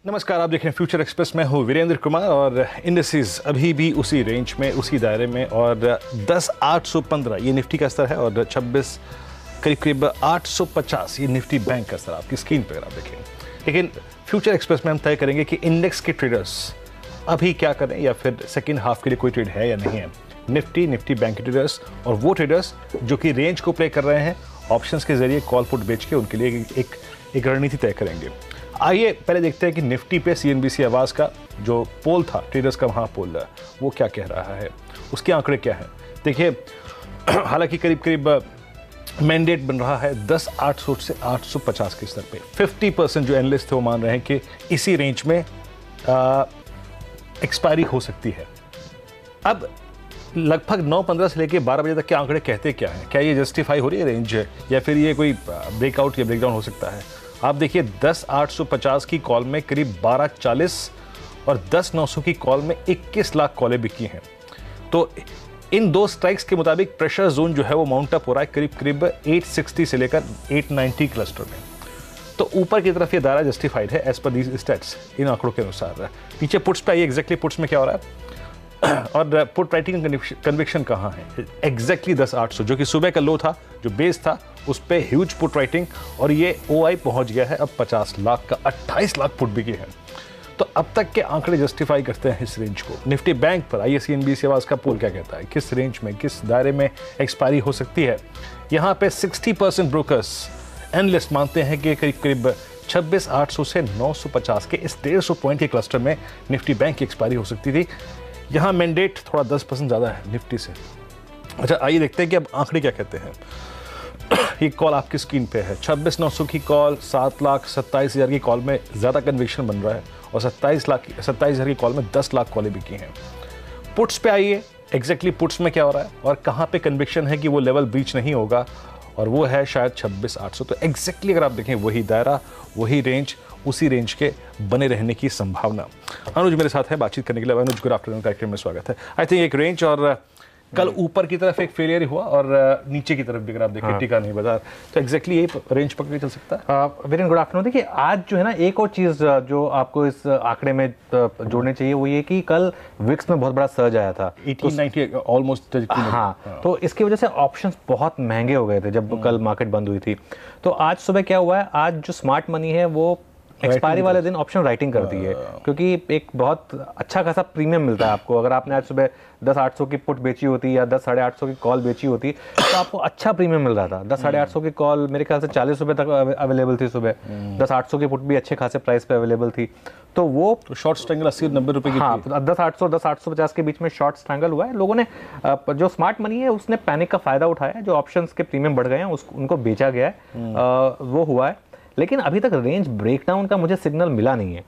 नमस्कार, आप देख रहे हैं फ्यूचर एक्सप्रेस। मैं हूं वीरेंद्र कुमार और इंडिसेस अभी भी उसी रेंज में, उसी दायरे में और 10,815 ये निफ्टी का स्तर है और 26 करीब 850 ये निफ्टी बैंक का स्तर आपकी स्क्रीन पर अगर आप देखें। लेकिन फ्यूचर एक्सप्रेस में हम तय करेंगे कि इंडेक्स के ट्रेडर्स अभी क्या करें या फिर सेकेंड हाफ के लिए कोई ट्रेड है या नहीं है। निफ्टी बैंक के ट्रेडर्स और वो ट्रेडर्स जो कि रेंज को प्ले कर रहे हैं ऑप्शंस के जरिए कॉल पुट बेच के, उनके लिए एक रणनीति तय करेंगे। आइए पहले देखते हैं कि निफ्टी पे सीएनबीसी आवाज़ का जो पोल था, ट्रेडर्स का वहाँ पोल है, वो क्या कह रहा है, उसके आंकड़े क्या हैं। देखिए, हालांकि करीब मैंडेट बन रहा है 10,800 से 850 के स्तर पे। 50% जो एनालिस्ट थे वो मान रहे हैं कि इसी रेंज में एक्सपायरी हो सकती है। अब लगभग 9:15 से लेकर 12 बजे तक के आंकड़े कहते क्या हैं? क्या ये जस्टिफाई हो रही है रेंज है या फिर ये कोई ब्रेकआउट या ब्रेकडाउन हो सकता है? आप देखिए, 10,850 की कॉल में करीब 1240 और 10,900 की कॉल में 21 लाख कॉलें बिकी हैं। तो इन दो स्ट्राइक्स के मुताबिक प्रेशर जोन जो है वो माउंट अप हो रहा है करीब 860 से लेकर 890 क्लस्टर में। तो ऊपर की तरफ ये दायरा जस्टिफाइड है एज पर दीज स्टैट्स, इन आंकड़ों के अनुसार। नीचे पुट्स पे आइए, एग्जैक्टली पुट्स में क्या हो रहा है और पुट राइटिंग कन्विक्शन कहाँ है। एग्जैक्टली 10,800 जो कि सुबह का लो था, जो बेस था, उस पे ह्यूज पुट राइटिंग और ये ओआई पहुंच गया है अब 50 लाख का। 28 लाख पुट बिके हैं। तो अब तक के आंकड़े जस्टिफाई करते हैं इस रेंज को। निफ्टी बैंक पर आइए सीएनबीसी आवाज़ का पोल क्या कहता है, किस रेंज में, किस दायरे में एक्सपायरी हो सकती है। यहाँ पे 60% ब्रोकर्स एनालिस्ट मानते हैं कि करीब 26,800 से 950 के इस 150 पॉइंट के क्लस्टर में निफ्टी बैंक की एक्सपायरी हो सकती थी। यहाँ मैंडेट थोड़ा 10% ज़्यादा है निफ्टी से। अच्छा, आइए देखते हैं कि अब आंकड़े क्या कहते हैं। ये कॉल आपकी स्क्रीन पे है। 26,900 की कॉल, 7,27,000 की कॉल में ज़्यादा कन्विक्शन बन रहा है और 27,000 की कॉल में 10 लाख कॉलें बिकी हैं। पुट्स पे आइए, एग्जैक्टली पुट्स में क्या हो रहा है और कहाँ पे कन्विक्शन है कि वो लेवल ब्रीच नहीं होगा, और वो है शायद 26,800। तो एग्जैक्टली अगर आप देखें वही दायरा, वही रेंज, उसी रेंज के बने रहने की संभावना। अनुज मेरे साथ है बातचीत करने के लिए। अनुज, गुड आफ्टरनून, कार्यक्रम में स्वागत है। आई थिंक एक रेंज और कल ऊपर की तरफ एक फेलियर हुआ और नीचे की तरफ भी अगर आप देखें टिका नहीं बाजार, तो एग्जैक्टली यही रेंज पकड़ के चल सकता है। Very good afternoon. देखिए, आज जो है ना, एक और चीज़ जो आपको इस आंकड़े में जोड़नी चाहिए वो ये कि कल विक्स में बहुत बड़ा सर्ज आया था, 1890 ऑलमोस्ट। हाँ, तो इसकी वजह से ऑप्शंस बहुत महंगे हो गए थे जब कल मार्केट बंद हुई थी। तो आज सुबह क्या हुआ है, आज जो स्मार्ट मनी है वो एक्सपायरी वाले दिन ऑप्शन राइटिंग कर दी है, क्योंकि एक बहुत अच्छा खासा प्रीमियम मिलता है आपको। अगर आपने आज सुबह 10,800 की पुट बेची होती या 10,850 की कॉल बेची होती तो आपको अच्छा प्रीमियम मिल रहा था। 10,850 की कॉल मेरे ख्याल से 40 रुपये तक अवेलेबल थी सुबह। 10,800 की पुट भी अच्छे खासे प्राइस पे अवेलेबल थी। तो वो शॉर्ट स्ट्रैंगल 80-90 रुपये की। हाँ, 10,800 10,850 के बीच में शॉर्ट स्ट्रैंगल हुआ है। लोगों ने जो स्मार्ट मनी है उसने पैनिक का फायदा उठाया, जो ऑप्शंस के प्रीमियम बढ़ गए हैं उनको बेचा गया है, वो हुआ है। लेकिन अभी तक रेंज ब्रेकडाउन का मुझे सिग्नल मिला नहीं है।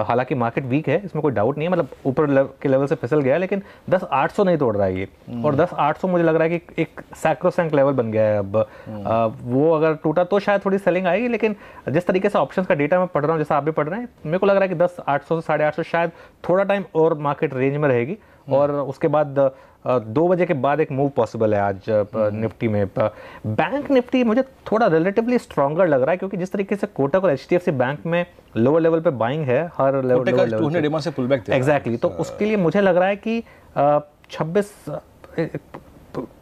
हालांकि मार्केट वीक है, इसमें कोई डाउट नहीं है, मतलब ऊपर के लेवल से फिसल गया है, लेकिन 10,800 नहीं तोड़ रहा है ये। और 10,800 मुझे लग रहा है कि एक सैक्रोसैंक्ट लेवल बन गया है अब। वो अगर टूटा तो शायद थोड़ी सेलिंग आएगी, लेकिन जिस तरीके से ऑप्शंस का डेटा मैं पढ़ रहा हूँ, जैसा आप भी पढ़ रहे हैं, मेरे को लग रहा है कि 10,800 से 850 शायद थोड़ा टाइम और मार्केट रेंज में रहेगी। और उसके बाद 2 बजे के बाद एक मूव पॉसिबल है आज निफ्टी में। बैंक निफ्टी मुझे थोड़ा रिलेटिवली स्ट्रॉन्गर लग रहा है, क्योंकि जिस तरीके से कोटक और एचडीएफसी बैंक में लोअर लेवल पे बाइंग है, हर लेवल से पुल बैक थे। एग्जैक्टली, तो उसके लिए मुझे लग रहा है कि 26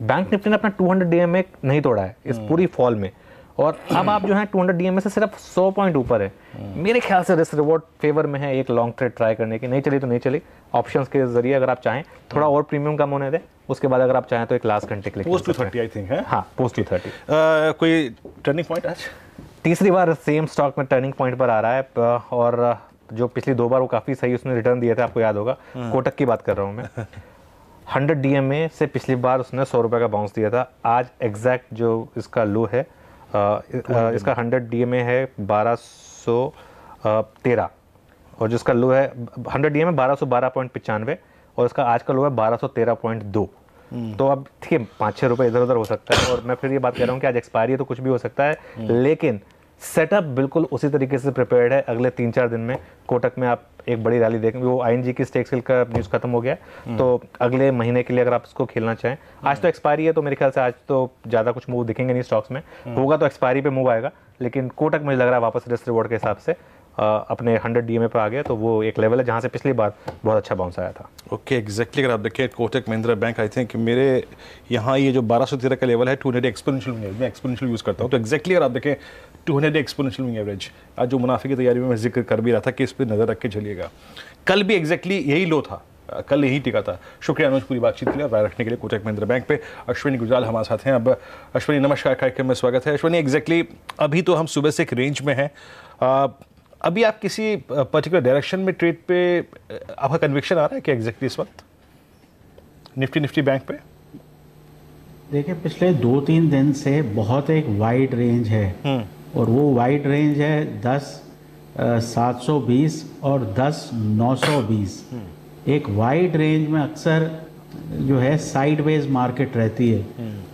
बैंक निफ्टी ने अपना 200 डीएमए नहीं तोड़ा है इस पूरी फॉल में, और अब आप जो है 200 डीएमए से सिर्फ 100 पॉइंट ऊपर है। मेरे ख्याल से रिस्क रिवॉर्ड फेवर में है एक लॉन्ग ट्रेड ट्राई करने की। नहीं चली तो नहीं चली, ऑप्शंस के जरिए अगर आप चाहें थोड़ा और प्रीमियम कम होने दें, उसके बाद अगर आप चाहें तो एक लास्ट घंटे के लिए पोस्ट 230 आई थिंक है। हाँ, पोस्ट 230। कोई टर्निंग पॉइंट आज? तीसरी बार सेम स्टॉक में टर्निंग पॉइंट पर आ रहा है, और जो पिछली 2 बार वो काफ़ी सही उसने रिटर्न दिया था, आपको याद होगा। कोटक की बात कर रहा हूँ मैं। 100 डीएमए से पिछली बार उसने 100 रुपये का बाउंस दिया था। आज एग्जैक्ट जो इसका लो है, इसका 100 डीएमए है 1213, और जिसका लो है 100 डीएमए 1212.95, और इसका आज का लो है 1213.2। तो अब ठीक है, 5-6 रुपये इधर उधर हो सकता है। और मैं फिर ये बात कह रहा हूँ कि आज एक्सपायरी है तो कुछ भी हो सकता है, लेकिन सेटअप बिल्कुल उसी तरीके से प्रिपेयर्ड है। अगले 3-4 दिन में कोटक में आप एक बड़ी रैली देखेंगे। वो आईएनजी की स्टेक सेल का न्यूज़ खत्म हो गया, तो अगले महीने के लिए अगर आप इसको खेलना चाहें, आज तो एक्सपायरी है तो मेरे ख्याल से आज तो ज़्यादा कुछ मूव दिखेंगे नहीं स्टॉक्स में। होगा तो एक्सपायरी पे मूव आएगा, लेकिन कोटक मुझे लग रहा है वापस रिस्क रिवॉर्ड के हिसाब से अपने 100 DMA पे आ गया, तो वो एक लेवल है जहाँ से पिछली बार बहुत अच्छा बाउंस आया था। Okay, exactly. अगर आप देखिए Kotak Mahindra bank, I think मेरे यहाँ ये जो 1213 का लेवल है 200 एक्सपोनेंशियल मूविंग एवरेज, मैं एक्सपोनेंशियल यूज़ करता हूँ, तो एग्जैक्टली अगर आप देखें 200 एक्सपोनेंशियल मूविंग एवरेज, आज जो मुनाफे की तैयारी में मैं जिक्र कर भी रहा था कि इस पर नज़र रख के चलिएगा। कल भी एग्जैक्टली यही लो था, कल यही टिका था। शुक्रिया अनुज पूरी बातचीत के लिए और राय रखने के लिए। कोटक महिंद्रा बैंक पे अश्विनी गुजराल हमारे साथ हैं। अब अश्विनी, नमस्कार, कार्यक्रम में स्वागत है। अश्विनी, एग्जैक्टली अभी तो हम सुबह से एक रेंज में हैं, अभी आप किसी पर्टिकुलर डायरेक्शन में ट्रेड पे आपका कन्विक्शन आ रहा है क्या एग्जैक्टली इस वक्त निफ्टी बैंक पे? देखिए, पिछले 2-3 दिन से बहुत एक वाइड रेंज है और वो वाइड रेंज है 10,720 और 10,920। एक वाइड रेंज में अक्सर जो है साइडवेज मार्केट रहती है,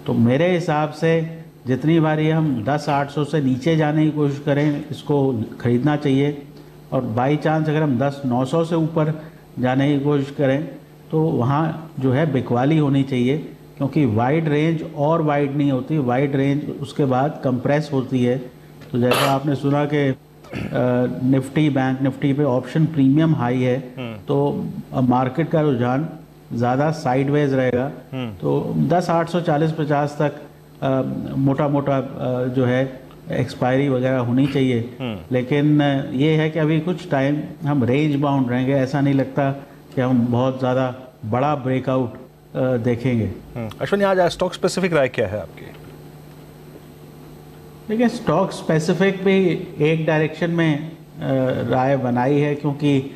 तो मेरे हिसाब से जितनी बारी हम 10,800 से नीचे जाने की कोशिश करें, इसको खरीदना चाहिए, और बाई चांस अगर हम 10,900 से ऊपर जाने की कोशिश करें तो वहाँ जो है बिकवाली होनी चाहिए, क्योंकि वाइड रेंज और वाइड नहीं होती, वाइड रेंज उसके बाद कंप्रेस होती है। तो जैसा आपने सुना कि निफ्टी, बैंक निफ्टी पे ऑप्शन प्रीमियम हाई है, तो मार्केट का रुझान ज़्यादा साइडवेज रहेगा। तो 10,840-50 तक मोटा मोटा जो है एक्सपायरी वगैरह होनी चाहिए, लेकिन ये है कि अभी कुछ टाइम हम रेंज बाउंड रहेंगे। ऐसा नहीं लगता कि हम बहुत ज़्यादा बड़ा ब्रेकआउट देखेंगे। अश्विनी, आज स्टॉक स्पेसिफिक राय क्या है आपकी? देखिए, स्टॉक स्पेसिफिक भी एक डायरेक्शन में राय बनाई है, क्योंकि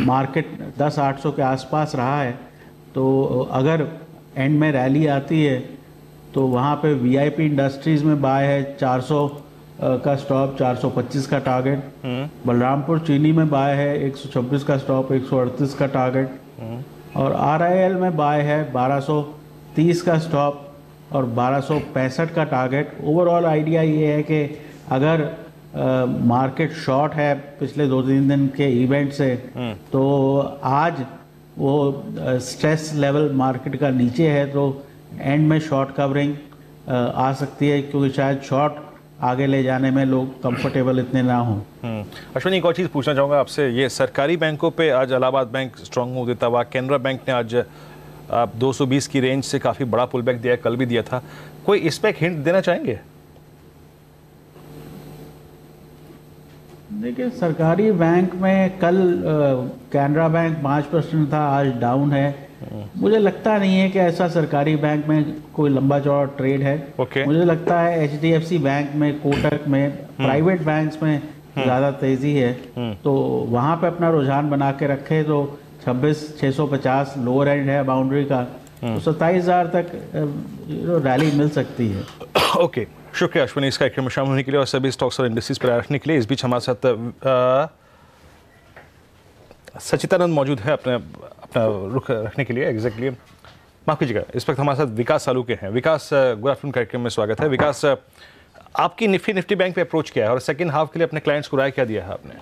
मार्केट 10,800 के आसपास रहा है, तो अगर एंड में रैली आती है तो वहाँ पे वीआईपी इंडस्ट्रीज़ में बाय है 400 का स्टॉप, 425 का टारगेट। बलरामपुर चीनी में बाय है 126 का स्टॉप, 138 का टारगेट, और आरआईएल में बाय है 1230 का स्टॉप और 1265 का टारगेट। ओवरऑल आइडिया ये है कि अगर मार्केट शॉर्ट है पिछले 2-3 दिन के इवेंट से, तो आज वो स्ट्रेस लेवल मार्केट का नीचे है, तो एंड में शॉर्ट कवरिंग आ सकती है, क्योंकि शायद शॉर्ट आगे ले जाने में लोग कंफर्टेबल इतने ना हों। अश्विनी, एक और चीज़ पूछना चाहूँगा आपसे, ये सरकारी बैंकों पे आज इलाहाबाद बैंक स्ट्रांग मूव देता हुआ, कैनरा बैंक ने आज 220 की रेंज से काफ़ी बड़ा पुल बैक दिया है, कल भी दिया था, कोई इस पर एक हिंट देना चाहेंगे? देखिए, सरकारी बैंक में कल कैनरा बैंक 5% था, आज डाउन है। मुझे लगता नहीं है कि ऐसा सरकारी बैंक में कोई लंबा चौड़ा ट्रेड है। मुझे लगता है HDFC बैंक में, कोटक में, प्राइवेट बैंक्स में ज़्यादा तेज़ी है, तो वहाँ पे अपना रुझान बना के रखे तो 26,650 लोअर एंड है बाउंड्री का, तो 27,000 तक रैली मिल सकती है। ओके, शुक्रिया अश्विनी इस कार्यक्रम में शामिल होने के लिए और सभी स्टॉक्स और इंडस्ट्रीज पर रखने के लिए। इस बीच हमारे साथ सचितानंद मौजूद है अपना रुख रखने के लिए। एग्जैक्टली, माफ कीजिएगा, इस वक्त हमारे साथ विकास सालुके हैं। विकास, गुड आफ्टरनून, कार्यक्रम में स्वागत है। विकास, आपकी निफ्टी बैंक पे अप्रोच क्या है और सेकंड हाफ के लिए अपने क्लाइंट्स को राय क्या दिया है आपने?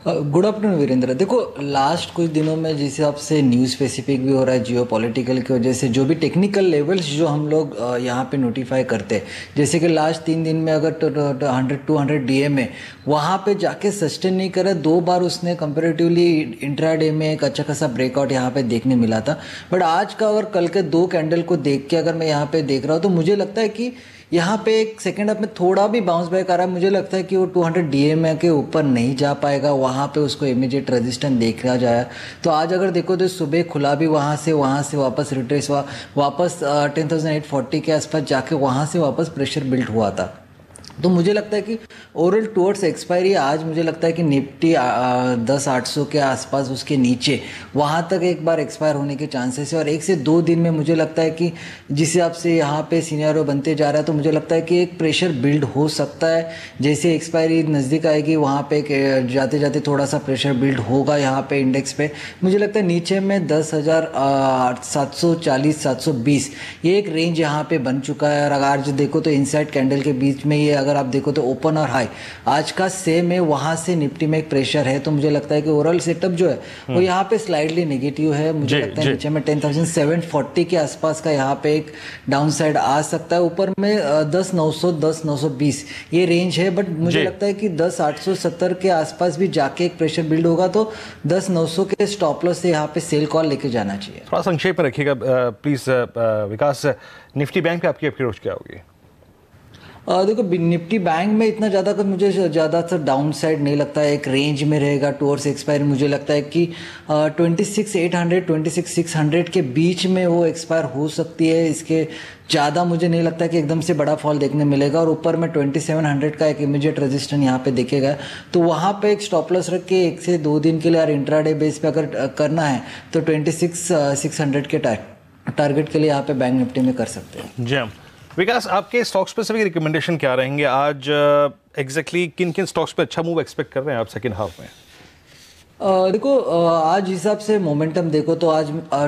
Good afternoon Virendra. देखो, लास्ट कुछ दिनों में जिस हिसाब से न्यूज़ स्पेसिफिक भी हो रहा है, जियो पॉलिटिकल की वजह से जो भी टेक्निकल लेवल्स जो हम लोग यहाँ पे नोटिफाई करते हैं, जैसे कि लास्ट 3 दिन में अगर 100-200 DMA वहाँ पे जाके सस्टेन नहीं करे, 2 बार उसने कंपेरेटिवली इंट्राडे में एक अच्छा खासा ब्रेकआउट यहाँ पे देखने मिला था। बट आज का और कल के 2 कैंडल को देख के अगर मैं यहाँ पे देख रहा हूँ, तो मुझे लगता है कि यहाँ पे एक सेकेंड हाफ में थोड़ा भी बाउंस बैक आ रहा है। मुझे लगता है कि वो 200 DMA के ऊपर नहीं जा पाएगा, वहाँ पे उसको इमीडिएट रेजिस्टेंस देखा जाए। तो आज अगर देखो तो सुबह खुला भी वहाँ से वापस रिट्रेस हुआ, वापस 10,840 के आसपास जाके वहाँ से वापस प्रेशर बिल्ड हुआ था। तो मुझे लगता है कि ओवरऑल टुवर्ड्स एक्सपायरी आज मुझे लगता है कि निफ्टी 10,800 के आसपास उसके नीचे वहाँ तक एक बार एक्सपायर होने के चांसेस है, और 1 से 2 दिन में मुझे लगता है कि जिस हिसाब से यहाँ पे सिनेरियो बनते जा रहा है, तो मुझे लगता है कि एक प्रेशर बिल्ड हो सकता है। जैसे एक्सपायरी नज़दीक आएगी वहाँ पे जाते जाते थोड़ा सा प्रेशर बिल्ड होगा यहाँ पे इंडेक्स पे। मुझे लगता है नीचे में 10,740-720 ये एक रेंज यहाँ पे बन चुका है। और अगर जो देखो तो इनसाइड कैंडल के बीच में ये अगर आप देखो तो ओपन और हाई आज का सेम है, वहाँ से निफ्टी में एक प्रेशर है। तो मुझे लगता है कि ओवरऑल सेटअप जो है वो यहाँ पे स्लाइडली नेगेटिव है। मुझे लगता है नीचे में 10,740 के आसपास का यहाँ पे एक डाउन साइड आ सकता है। ऊपर में 10,900 10,920 ये रेंज है, बट मुझे लगता है कि 10,870 के आसपास भी जाके एक प्रेशर बिल्ड होगा तो 10,900 के स्टॉप लॉस से यहाँ पे सेल कॉल लेके जाना चाहिए। थोड़ा संक्षेप में रखिएगा प्लीज विकास, निफ्टी बैंक पे आपकी अप्रोच क्या होगी? देखो निफ्टी बैंक में इतना ज़्यादा का मुझे ज़्यादातर डाउन साइड नहीं लगता है, एक रेंज में रहेगा टूवर्ड्स एक्सपायरी। मुझे लगता है कि 26,800 26,600 के बीच में वो एक्सपायर हो सकती है। इसके ज़्यादा मुझे नहीं लगता कि एकदम से बड़ा फॉल देखने मिलेगा। और ऊपर में 2700 का एक इमीडिएट रेजिस्टेंस यहाँ पे देखेगा, तो वहाँ पे एक स्टॉप लॉस रख के 1 से 2 दिन के लिए और इंट्राडे बेस पे अगर करना है तो 26,600 के टारगेट के लिए यहाँ पे बैंक निफ्टी में कर सकते हैं। जी विकास, आपके स्टॉक्स पे सभी रिकमेंडेशन क्या रहेंगे आज? एग्जैक्टली किन किन स्टॉक्स पे अच्छा मूव एक्सपेक्ट कर रहे हैं आप सेकंड हाफ में? देखो आज हिसाब से मोमेंटम देखो तो आज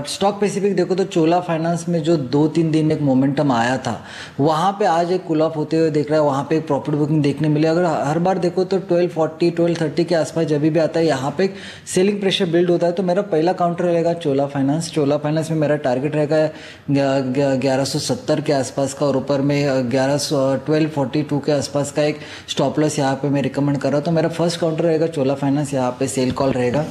स्टॉक स्पेसिफिक देखो तो चोला फाइनेंस में जो 2-3 दिन एक मोमेंटम आया था, वहाँ पे आज एक कूल ऑफ होते हुए देख रहा है, वहाँ पे एक प्रॉफिट बुकिंग देखने मिले। अगर हर बार देखो तो 1240 1230 के आसपास जब भी आता है यहाँ पे एक सेलिंग प्रेशर बिल्ड होता है। तो मेरा पहला काउंटर रहेगा चोला फाइनेंस। चोला फाइनेंस में मेरा टारगेट रहेगा 1170 के आसपास का, और ऊपर में 1242 के आसपास का एक स्टॉप लॉस यहाँ पे मैं रिकमेंड कर रहा हूँ। तो मेरा फर्स्ट काउंटर रहेगा चोला फाइनेंस, यहाँ पे सेल कॉल रहेगा।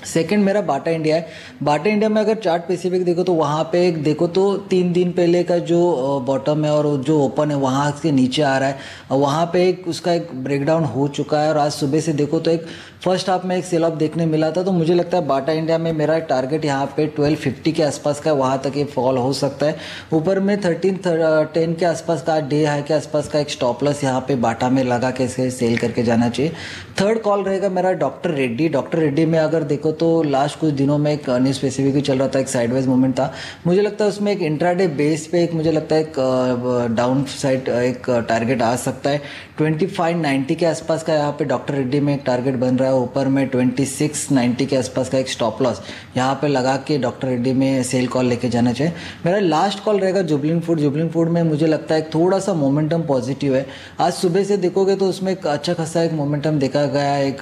सेकंड मेरा बाटा इंडिया है। बाटा इंडिया में अगर चार्ट स्पेसिफिक देखो तो वहाँ पे एक देखो तो 3 दिन पहले का जो बॉटम है और जो ओपन है वहाँ से नीचे आ रहा है, वहाँ पे एक उसका एक ब्रेकडाउन हो चुका है। और आज सुबह से देखो तो एक फर्स्ट हाफ में एक सेल ऑफ देखने मिला था। तो मुझे लगता है बाटा इंडिया में मेरा टारगेट यहाँ पे 1250 के आसपास का, वहाँ तक ये फॉल हो सकता है। ऊपर में 1310 के आसपास का डे हाई के आसपास का एक स्टॉप लॉस यहाँ पे बाटा में लगा के इसे सेल करके जाना चाहिए। थर्ड कॉल रहेगा मेरा डॉक्टर रेड्डी। डॉक्टर रेड्डी में अगर देखो तो लास्ट कुछ दिनों में एक न्यूज़ स्पेसिफिक चल रहा था, एक साइडवेज मूवमेंट था। मुझे लगता है उसमें एक इंट्राडे बेस पे एक मुझे लगता है एक डाउन साइड एक टारगेट आ सकता है 2590 के आसपास का। यहाँ पे डॉक्टर रेड्डी में एक टारगेट बन रहा है। ऊपर में 2690 के आसपास का एक स्टॉप लॉस यहाँ पे लगा के डॉक्टर रेड्डी में सेल कॉल लेके जाना चाहिए। मेरा लास्ट कॉल रहेगा जुबलिन फूड। जुबलिन फूड में मुझे लगता है थोड़ा सा मोमेंटम पॉजिटिव है। आज सुबह से देखोगे तो उसमें एक अच्छा खासा एक मोमेंटम देखा गया, एक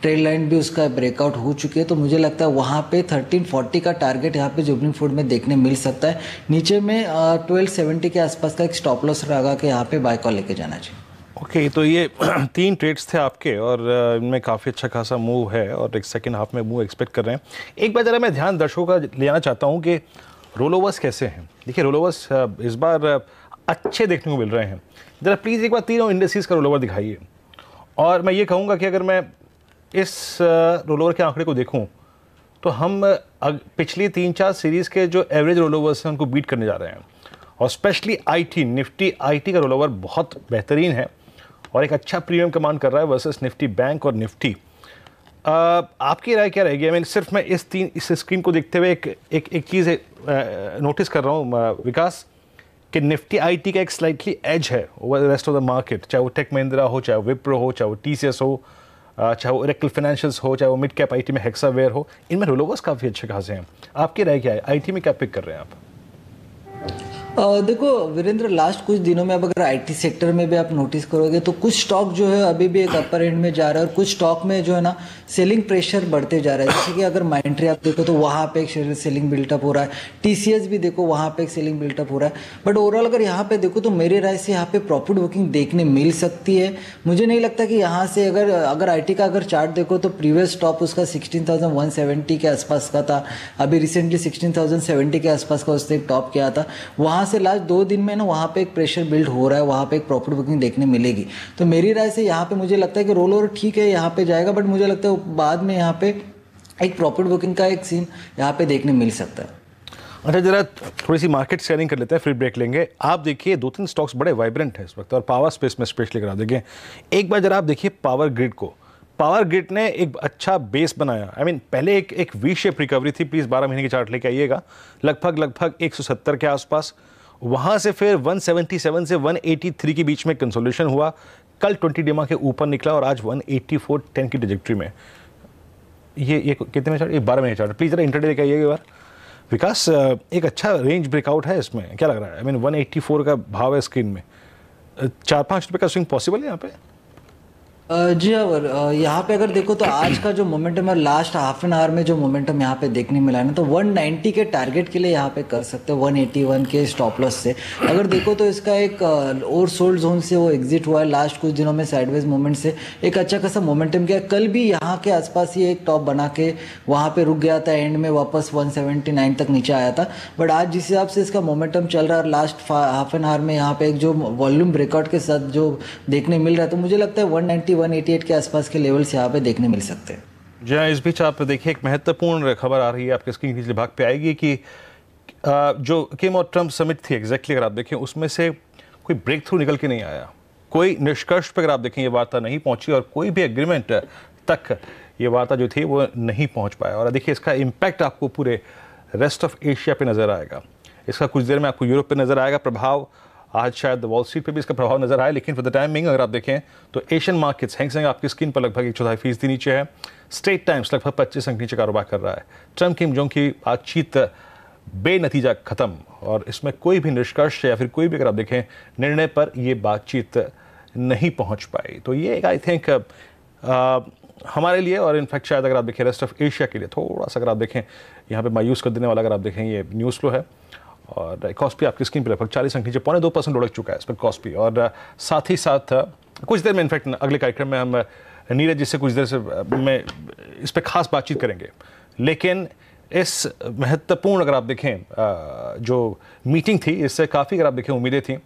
ट्रेल लाइन भी उसका ब्रेकआउट हो चुकी है। तो मुझे लगता है वहाँ पे 1340 का टारगेट यहाँ पे जुबलिन फूड में देखने मिल सकता है। नीचे में 1270 के आसपास का एक स्टॉप लॉस लगा के यहाँ पे बाय कॉल लेके जाना चाहिए। ओके, तो ये 3 ट्रेड्स थे आपके और इनमें काफ़ी अच्छा खासा मूव है और एक सेकंड हाफ में मूव एक्सपेक्ट कर रहे हैं। एक बार ज़रा मैं ध्यान दर्शकों का लेना चाहता हूँ कि रोल ओवर्स कैसे हैं। देखिए रोल ओवर्स इस बार अच्छे देखने को मिल रहे हैं। ज़रा प्लीज़ एक बार तीनों इंडस्ट्रीज़ का रोल ओवर दिखाइए। और मैं ये कहूँगा कि अगर मैं इस रोल ओवर के आंकड़े को देखूँ तो हम पिछली 3-4 सीरीज़ के जो एवरेज रोल ओवर्स हैं उनको बीट करने जा रहे हैं। और स्पेशली आईटी, निफ्टी आईटी का रोल ओवर बहुत बेहतरीन है और एक अच्छा प्रीमियम कमांड कर रहा है वर्सेस निफ्टी बैंक और निफ्टी। आपकी राय क्या रहेगी? मैं सिर्फ मैं इस स्क्रीन को देखते हुए एक चीज़ नोटिस कर रहा हूँ विकास, कि निफ्टी आईटी का एक स्लाइटली एज है over the rest of the market. चाहे वो टेक महिंद्रा हो, चाहे वो विप्रो हो, चाहे वो टीसीएस हो, चाहे वो ओरेकल फाइनेंशियल्स हो, चाहे वो मिड कैप आईटी में हेक्सावेयर हो, इनमें रोल ओवर्स काफ़ी अच्छे खासे हैं। आपकी राय क्या है? आईटी में क्या पिक कर रहे हैं आप? देखो वीरेंद्र, लास्ट कुछ दिनों में अब अगर आईटी सेक्टर में भी आप नोटिस करोगे तो कुछ स्टॉक जो है अभी भी एक अपर एंड में जा रहा है और कुछ स्टॉक में जो है ना सेलिंग प्रेशर बढ़ते जा रहा है। जैसे कि अगर माइंट्री आप देखो तो वहाँ पे एक सेलिंग बिल्टअप हो रहा है। टीसीएस भी देखो वहाँ पे एक सेलिंग बिल्टअप हो रहा है। बट ओवरऑल अगर यहाँ पे देखो तो मेरे राय से यहाँ पे प्रॉफिट बुकिंग देखने मिल सकती है। मुझे नहीं लगता कि यहाँ से अगर आईटी का अगर चार्ट देखो तो प्रीवियस टॉप उसका 16,170 के आसपास का था। अभी रिसेंटली 16,070 के आसपास का उसने टॉप किया था। वहाँ से लास्ट 2 दिन में ना वहाँ पे एक प्रेशर बिल्ड हो रहा है, वहाँ पे एक प्रॉफिट बुकिंग देखने मिलेगी। तो मेरी राय से यहाँ पे मुझे लगता है कि रोल ओवर ठीक है यहाँ पे जाएगा, बट मुझे लगता है बाद में यहाँ पे एक प्रॉफिट बुकिंग का एक सीन यहाँ पे देखने मिल सकता है। अच्छा, जरा थोड़ी सी मार्केट शेयरिंग कर लेते हैं, फिर ब्रेक लेंगे। आप देखिए 2-3 स्टॉक्स बड़े वाइब्रेंट हैं इस वक्त और पावर स्पेस में स्पेशली करा देंगे। एक बार जरा आप देखिए पावर ग्रिड को। पावर ग्रिड ने एक अच्छा बेस बनाया। पहले एक वी शेप रिकवरी थी। प्लीज़ 12 महीने की चार्ट लेके आइएगा। लगभग 170 के आसपास, वहाँ से फिर 177 से 183 के बीच में कंसोलिडेशन हुआ। कल 20 डेमा के ऊपर निकला और आज 184.10 की ट्रैजेक्टरी में। ये कितने में चार्ट? ये 12 महीने चार्ट। प्लीज़ जरा इंटरडे लेके आइएगा एक बार। विकास, एक अच्छा रेंज ब्रेकआउट है इसमें, क्या लग रहा है? 184 का भाव है स्क्रीन में। 4-5 रुपए का स्विंग पॉसिबल है यहाँ पे? जी हाँ, और यहाँ पे अगर देखो तो आज का जो मोमेंटम है, लास्ट हाफ एन आवर में जो मोमेंटम यहाँ पे देखने मिला है ना, तो 190 के टारगेट के लिए यहाँ पे कर सकते हैं 181 के स्टॉप लॉस से। अगर देखो तो इसका एक ओवर सोल्ड जोन से वो एग्जिट हुआ है लास्ट कुछ दिनों में, साइडवेज मूवमेंट से एक अच्छा खासा मोमेंटम किया। कल भी यहाँ के आसपास ही एक टॉप बना के वहाँ पे रुक गया था, एंड में वापस 179 तक नीचे आया था। बट आज जिस हिसाब से इसका मोमेंटम चल रहा है लास्ट हाफ एन आवर में, यहाँ पे एक जो वॉल्यूम ब्रेकआउट के साथ जो देखने मिल रहा है, तो मुझे लगता है 190 188 के आसपास के लेवल्स यहाँ पे देखने मिल सकते हैं। जी हाँ, इस बीच आप देखिए एक महत्वपूर्ण खबर आ रही है आपके स्क्रीन के निचले भाग पे आएगी कि जो किम और ट्रम्प समिट थी एग्जैक्टली अगर आप देखें उसमें से कोई ब्रेक थ्रू निकल के नहीं आया, कोई निष्कर्ष पर अगर आप देखें ये वार्ता नहीं पहुंची और कोई भी एग्रीमेंट तक ये वार्ता जो थी वो नहीं पहुंच पाया। और देखिए इसका इम्पैक्ट आपको पूरे रेस्ट ऑफ एशिया पे नजर आएगा, इसका कुछ देर में आपको यूरोप पे नजर आएगा प्रभाव, आज शायद वॉल स्ट्रीट पे भी इसका प्रभाव नजर आया। लेकिन फॉर द टाइम बिंग अगर आप देखें तो एशियन मार्केट्स हैंग सेंग आपकी स्क्रीन पर लगभग 1/4% नीचे है, स्ट्रेट टाइम्स लगभग 25 अंक नीचे कारोबार कर रहा है। ट्रम्प किम जोंग की बातचीत बेनतीजा खत्म और इसमें कोई भी निष्कर्ष या फिर कोई भी अगर आप देखें निर्णय पर ये बातचीत नहीं पहुंच पाई। तो ये आई थिंक हमारे लिए और इनफैक्ट शायद अगर आप देखें रेस्ट ऑफ एशिया के लिए थोड़ा सा अगर आप देखें यहाँ पे मायूस कर देने वाला अगर आप देखें ये न्यूज़ फ्लो है। और कॉस्पी आपकी स्क्रीन पर लगभग 40 अंक नीचे 2.25% लुढ़क चुका है इस पर कॉस्पी। और साथ ही साथ कुछ देर में इनफैक्ट अगले कार्यक्रम में हम नीरज जी से कुछ देर से में इस पर खास बातचीत करेंगे। लेकिन इस महत्वपूर्ण अगर आप देखें जो मीटिंग थी इससे काफ़ी अगर आप देखें उम्मीदें थी,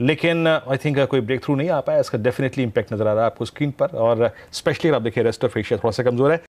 लेकिन आई थिंक कोई ब्रेक थ्रू नहीं आ पाया। इसका डेफिनेटली इंपैक्ट नजर आ रहा है आपको स्क्रीन पर और स्पेशली अगर आप देखें रेस्ट ऑफ एशिया थोड़ा सा कमजोर है।